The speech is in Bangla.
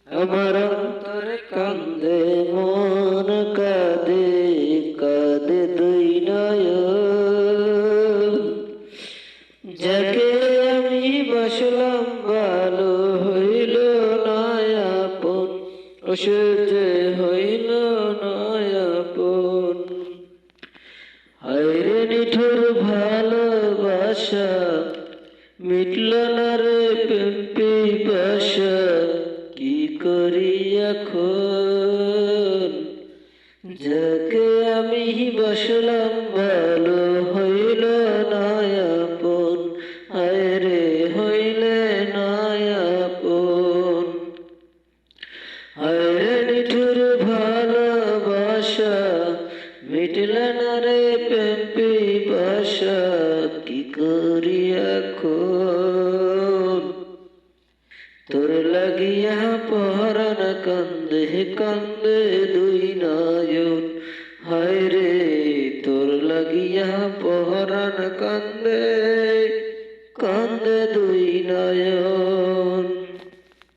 আমার অন্তরে কান্দে মন কাঁদে কাঁদে দুই নয়ন যাকে আমি বাসলাম ভালো হইল নয়াপন অসহ্য হইল নয়াপন হায়রে নিঠুর ভালোবাসা মিটল না রে প্রেম পিপাসা কি করি এখন যাকে আমি বাসলাম ভালো হইল নয়াপন হায়রে হইলে নয়াপন হায়রে নিঠুর ভালোবাসা মিটল না রে প্রেম পিপাসা কি করি এখন তোর লাগিয়া পরাণ কান্দে কান্দে দুই নয়ন হায়রে তোর লাগিয়া পরাণ কান্দে কান্দে দুই নয়ন